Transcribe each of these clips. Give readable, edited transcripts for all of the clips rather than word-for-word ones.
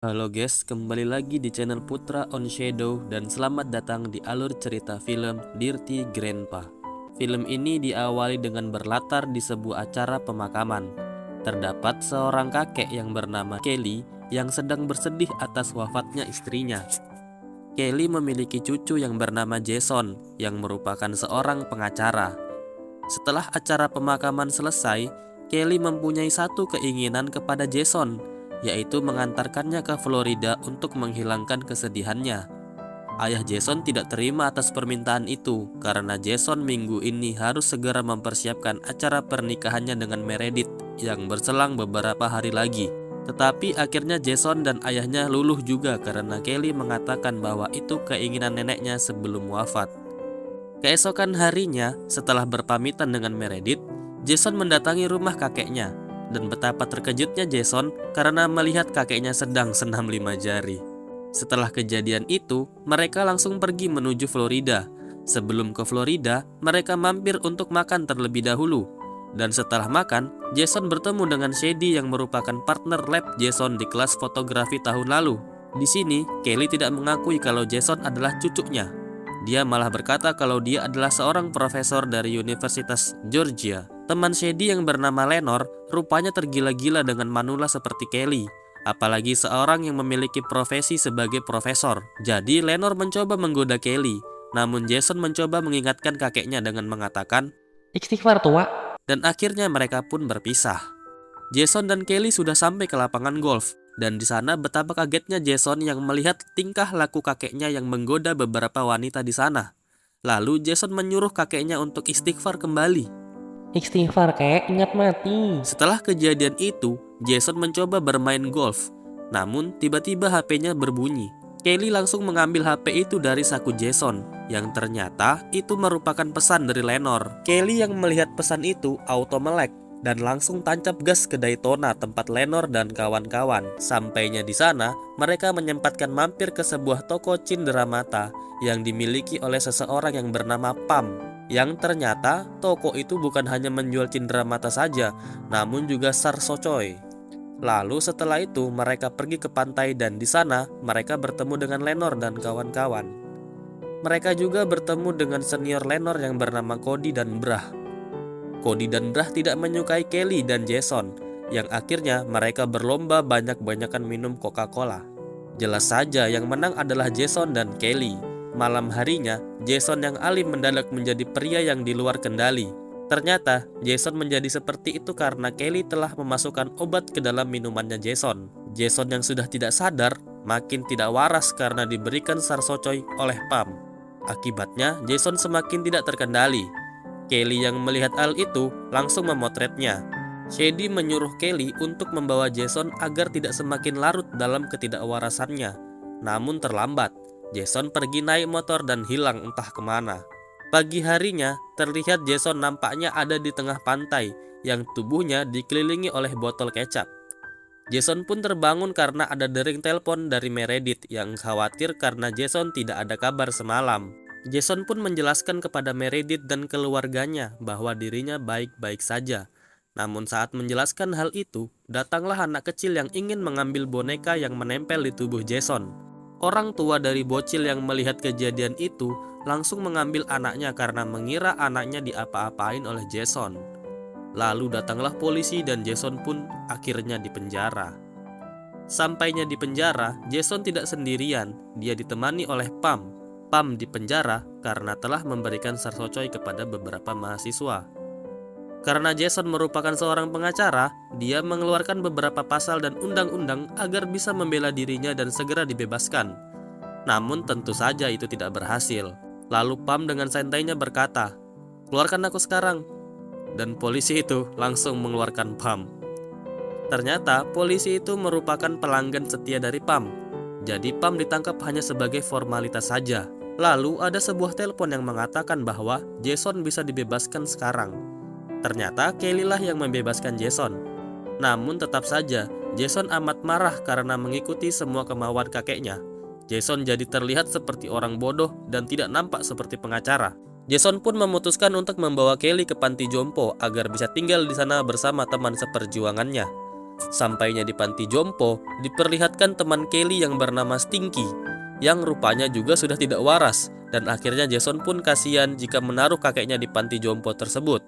Halo guys, kembali lagi di channel Putra on Shadow dan selamat datang di alur cerita film Dirty Grandpa. Film ini diawali dengan berlatar di sebuah acara pemakaman. Terdapat seorang kakek yang bernama Kelly yang sedang bersedih atas wafatnya istrinya. Kelly memiliki cucu yang bernama Jason yang merupakan seorang pengacara. Setelah acara pemakaman selesai, Kelly mempunyai satu keinginan kepada Jason, yaitu mengantarkannya ke Florida untuk menghilangkan kesedihannya. Ayah Jason tidak terima atas permintaan itu karena Jason minggu ini harus segera mempersiapkan acara pernikahannya dengan Meredith yang berselang beberapa hari lagi. Tetapi akhirnya Jason dan ayahnya luluh juga karena Kelly mengatakan bahwa itu keinginan neneknya sebelum wafat. Keesokan harinya, setelah berpamitan dengan Meredith, Jason mendatangi rumah kakeknya. Dan betapa terkejutnya Jason karena melihat kakeknya sedang senam 5 jari. Setelah kejadian itu, mereka langsung pergi menuju Florida. Sebelum ke Florida, mereka mampir untuk makan terlebih dahulu. Dan setelah makan, Jason bertemu dengan Shady yang merupakan partner lab Jason di kelas fotografi tahun lalu. Di sini, Kelly tidak mengakui kalau Jason adalah cucunya. Dia malah berkata kalau dia adalah seorang profesor dari Universitas Georgia. Teman Shady yang bernama Lenore rupanya tergila-gila dengan manula seperti Kelly, apalagi seorang yang memiliki profesi sebagai profesor. Jadi Lenore mencoba menggoda Kelly, namun Jason mencoba mengingatkan kakeknya dengan mengatakan, Istighfar tua. dan akhirnya mereka pun berpisah. Jason dan Kelly sudah sampai ke lapangan golf, dan di sana betapa kagetnya Jason yang melihat tingkah laku kakeknya yang menggoda beberapa wanita di sana. Lalu Jason menyuruh kakeknya untuk istighfar kembali. Istighfar kek, ingat mati. Setelah kejadian itu, Jason mencoba bermain golf. Namun tiba-tiba HP-nya berbunyi. Kelly langsung mengambil HP itu dari saku Jason, yang ternyata itu merupakan pesan dari Lenore. Kelly yang melihat pesan itu auto melek dan langsung tancap gas ke Daytona tempat Lenore dan kawan-kawan. Sampainya di sana, mereka menyempatkan mampir ke sebuah toko cenderamata yang dimiliki oleh seseorang yang bernama Pam. Yang ternyata toko itu bukan hanya menjual cenderamata saja, namun juga sarsocoy. Lalu setelah itu mereka pergi ke pantai dan di sana mereka bertemu dengan Lenore dan kawan-kawan. Mereka juga bertemu dengan senior Lenore yang bernama Cody dan Brah. Cody dan Brah tidak menyukai Kelly dan Jason, yang akhirnya mereka berlomba banyak-banyakan minum Coca-Cola. Jelas saja yang menang adalah Jason dan Kelly. Malam harinya, Jason yang alim mendadak menjadi pria yang di luar kendali. Ternyata, Jason menjadi seperti itu karena Kelly telah memasukkan obat ke dalam minumannya Jason. Jason yang sudah tidak sadar, makin tidak waras karena diberikan sarsocoy oleh Pam. Akibatnya, Jason semakin tidak terkendali. Kelly yang melihat hal itu langsung memotretnya. Shady menyuruh Kelly untuk membawa Jason agar tidak semakin larut dalam ketidakwarasannya. Namun terlambat, Jason pergi naik motor dan hilang entah kemana. Pagi harinya, terlihat Jason nampaknya ada di tengah pantai yang tubuhnya dikelilingi oleh botol kecap. Jason pun terbangun karena ada dering telepon dari Meredith yang khawatir karena Jason tidak ada kabar semalam. Jason pun menjelaskan kepada Meredith dan keluarganya bahwa dirinya baik-baik saja. Namun saat menjelaskan hal itu, datanglah anak kecil yang ingin mengambil boneka yang menempel di tubuh Jason. Orang tua dari bocil yang melihat kejadian itu langsung mengambil anaknya karena mengira anaknya diapa-apain oleh Jason. Lalu datanglah polisi dan Jason pun akhirnya dipenjara. Sampainya di penjara, Jason tidak sendirian, dia ditemani oleh Pam. Pam dipenjara karena telah memberikan sarsocoy kepada beberapa mahasiswa. Karena Jason merupakan seorang pengacara, dia mengeluarkan beberapa pasal dan undang-undang agar bisa membela dirinya dan segera dibebaskan. Namun tentu saja itu tidak berhasil. Lalu Pam dengan santainya berkata, "Keluarkan aku sekarang." Dan polisi itu langsung mengeluarkan Pam. Ternyata polisi itu merupakan pelanggan setia dari Pam. Jadi Pam ditangkap hanya sebagai formalitas saja. Lalu ada sebuah telepon yang mengatakan bahwa Jason bisa dibebaskan sekarang. Ternyata Kelly lah yang membebaskan Jason. Namun tetap saja Jason amat marah karena mengikuti semua kemauan kakeknya. Jason jadi terlihat seperti orang bodoh dan tidak nampak seperti pengacara. Jason pun memutuskan untuk membawa Kelly ke panti jompo agar bisa tinggal di sana bersama teman seperjuangannya. Sampainya di panti jompo, diperlihatkan teman Kelly yang bernama Stinky, yang rupanya juga sudah tidak waras, dan akhirnya Jason pun kasihan jika menaruh kakeknya di panti jompo tersebut.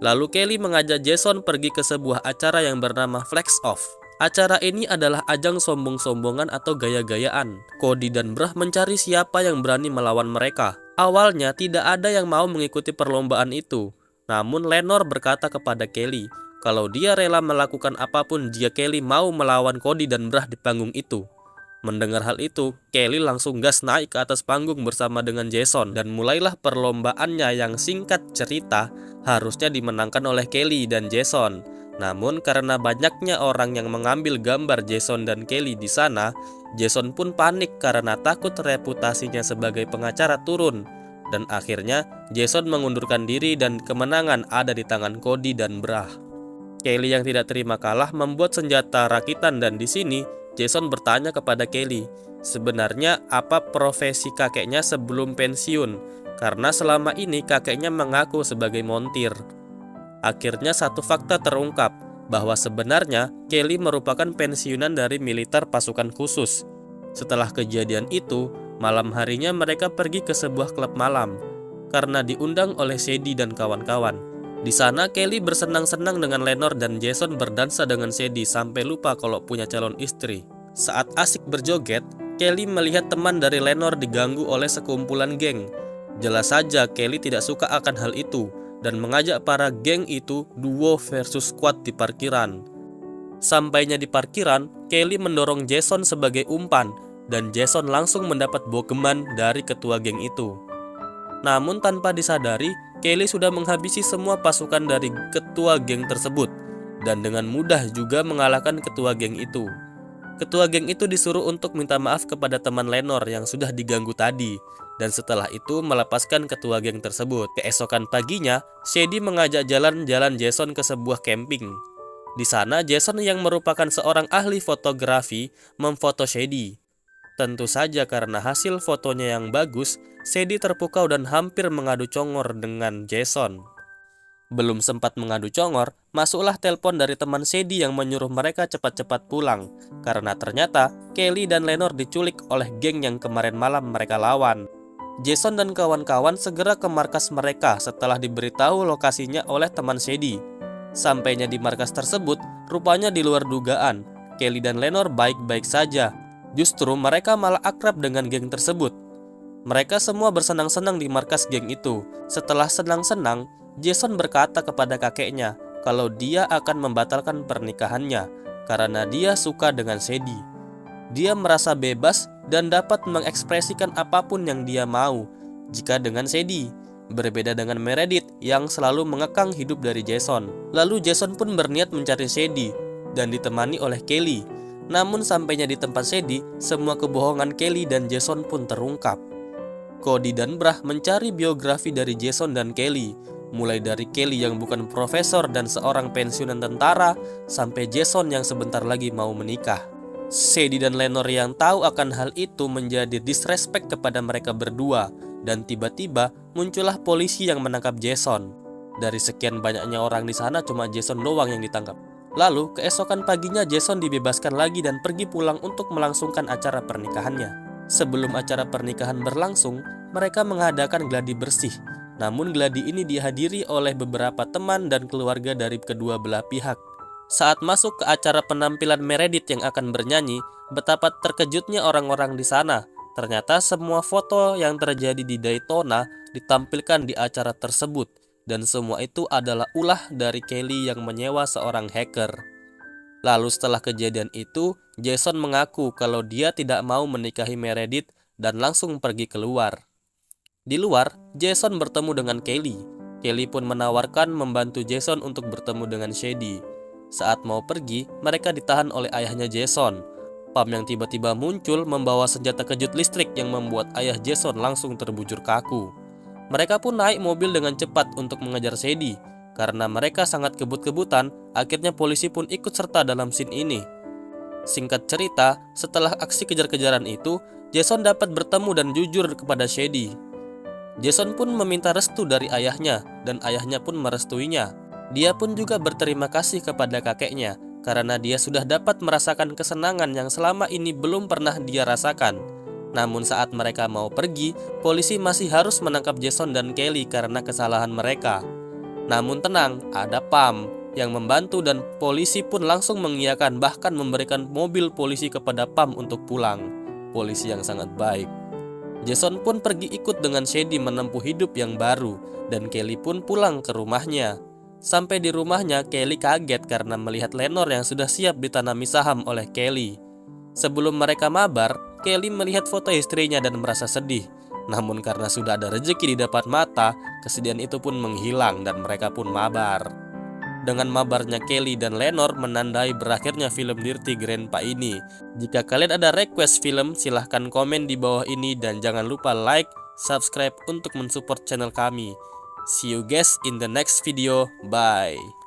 Lalu Kelly mengajak Jason pergi ke sebuah acara yang bernama Flex Off. Acara ini adalah ajang sombong-sombongan atau gaya-gayaan. Cody dan Brah mencari siapa yang berani melawan mereka. Awalnya tidak ada yang mau mengikuti perlombaan itu. Namun Lenore berkata kepada Kelly kalau dia rela melakukan apapun jika Kelly mau melawan Cody dan Brah di panggung itu. Mendengar hal itu, Kelly langsung gas naik ke atas panggung bersama dengan Jason dan mulailah perlombaannya yang singkat cerita harusnya dimenangkan oleh Kelly dan Jason. Namun karena banyaknya orang yang mengambil gambar Jason dan Kelly di sana, Jason pun panik karena takut reputasinya sebagai pengacara turun. Dan akhirnya Jason mengundurkan diri dan kemenangan ada di tangan Cody dan Brah. Kelly yang tidak terima kalah membuat senjata rakitan dan di sini Jason bertanya kepada Kelly, sebenarnya apa profesi kakeknya sebelum pensiun? Karena selama ini kakeknya mengaku sebagai montir. Akhirnya satu fakta terungkap, bahwa sebenarnya Kelly merupakan pensiunan dari militer pasukan khusus. Setelah kejadian itu, malam harinya mereka pergi ke sebuah klub malam, karena diundang oleh Sadie dan kawan-kawan. Di sana Kelly bersenang-senang dengan Lenore dan Jason berdansa dengan Sadie sampai lupa kalau punya calon istri. Saat asik berjoget, Kelly melihat teman dari Lenore diganggu oleh sekumpulan geng. Jelas saja Kelly tidak suka akan hal itu dan mengajak para geng itu duo versus squad di parkiran. Sampainya di parkiran, Kelly mendorong Jason sebagai umpan dan Jason langsung mendapat bogeman dari ketua geng itu. Namun tanpa disadari, Kelly sudah menghabisi semua pasukan dari ketua geng tersebut dan dengan mudah juga mengalahkan ketua geng itu. Ketua geng itu disuruh untuk minta maaf kepada teman Lenore yang sudah diganggu tadi dan setelah itu melepaskan ketua geng tersebut. Keesokan paginya, Sadie mengajak jalan-jalan Jason ke sebuah camping. Di sana Jason yang merupakan seorang ahli fotografi memfoto Sadie. Tentu saja karena hasil fotonya yang bagus, Sadie terpukau dan hampir mengadu congor dengan Jason. Belum sempat mengadu congor, masuklah telepon dari teman Sadie yang menyuruh mereka cepat-cepat pulang. Karena ternyata Kelly dan Lenore diculik oleh geng yang kemarin malam mereka lawan. Jason dan kawan-kawan segera ke markas mereka setelah diberitahu lokasinya oleh teman Sadie. Sampainya di markas tersebut, rupanya di luar dugaan, Kelly dan Lenore baik-baik saja. Justru mereka malah akrab dengan geng tersebut. Mereka semua bersenang-senang di markas geng itu. Setelah senang-senang, Jason berkata kepada kakeknya kalau dia akan membatalkan pernikahannya karena dia suka dengan Sadie. Dia merasa bebas dan dapat mengekspresikan apapun yang dia mau jika dengan Sadie. Berbeda dengan Meredith yang selalu mengekang hidup dari Jason. Lalu Jason pun berniat mencari Sadie dan ditemani oleh Kelly. Namun sampainya di tempat Sadie, semua kebohongan Kelly dan Jason pun terungkap. Cody dan Brah mencari biografi dari Jason dan Kelly, mulai dari Kelly yang bukan profesor dan seorang pensiunan tentara, sampai Jason yang sebentar lagi mau menikah. Sadie dan Lenore yang tahu akan hal itu menjadi disrespect kepada mereka berdua, dan tiba-tiba muncullah polisi yang menangkap Jason. Dari sekian banyaknya orang di sana cuma Jason doang yang ditangkap. Lalu keesokan paginya Jason dibebaskan lagi dan pergi pulang untuk melangsungkan acara pernikahannya. Sebelum acara pernikahan berlangsung, mereka mengadakan gladi bersih. Namun gladi ini dihadiri oleh beberapa teman dan keluarga dari kedua belah pihak. Saat masuk ke acara penampilan Meredith yang akan bernyanyi, betapa terkejutnya orang-orang di sana. Ternyata semua foto yang terjadi di Daytona ditampilkan di acara tersebut. Dan semua itu adalah ulah dari Kelly yang menyewa seorang hacker. Lalu setelah kejadian itu, Jason mengaku kalau dia tidak mau menikahi Meredith dan langsung pergi keluar. Di luar, Jason bertemu dengan Kelly. Kelly pun menawarkan membantu Jason untuk bertemu dengan Sadie. Saat mau pergi, mereka ditahan oleh ayahnya Jason. Pam yang tiba-tiba muncul membawa senjata kejut listrik yang membuat ayah Jason langsung terbujur kaku. Mereka pun naik mobil dengan cepat untuk mengejar Sadie. Karena mereka sangat kebut-kebutan, akhirnya polisi pun ikut serta dalam scene ini. Singkat cerita, setelah aksi kejar-kejaran itu, Jason dapat bertemu dan jujur kepada Sadie. Jason pun meminta restu dari ayahnya, dan ayahnya pun merestuinya. Dia pun juga berterima kasih kepada kakeknya, karena dia sudah dapat merasakan kesenangan yang selama ini belum pernah dia rasakan. Namun saat mereka mau pergi, polisi masih harus menangkap Jason dan Kelly karena kesalahan mereka. Namun tenang, ada Pam yang membantu dan polisi pun langsung mengiyakan, bahkan memberikan mobil polisi kepada Pam untuk pulang. Polisi yang sangat baik. Jason pun pergi ikut dengan Shady menempuh hidup yang baru, dan Kelly pun pulang ke rumahnya. Sampai di rumahnya, Kelly kaget karena melihat Lenore yang sudah siap ditanami saham oleh Kelly. Sebelum mereka mabar, Kelly melihat foto istrinya dan merasa sedih. Namun karena sudah ada rezeki di depan mata, kesedihan itu pun menghilang dan mereka pun mabar. Dengan mabarnya Kelly dan Lenore menandai berakhirnya film Dirty Grandpa ini. Jika kalian ada request film, silahkan komen di bawah ini dan jangan lupa like, subscribe untuk mensupport channel kami. See you guys in the next video. Bye.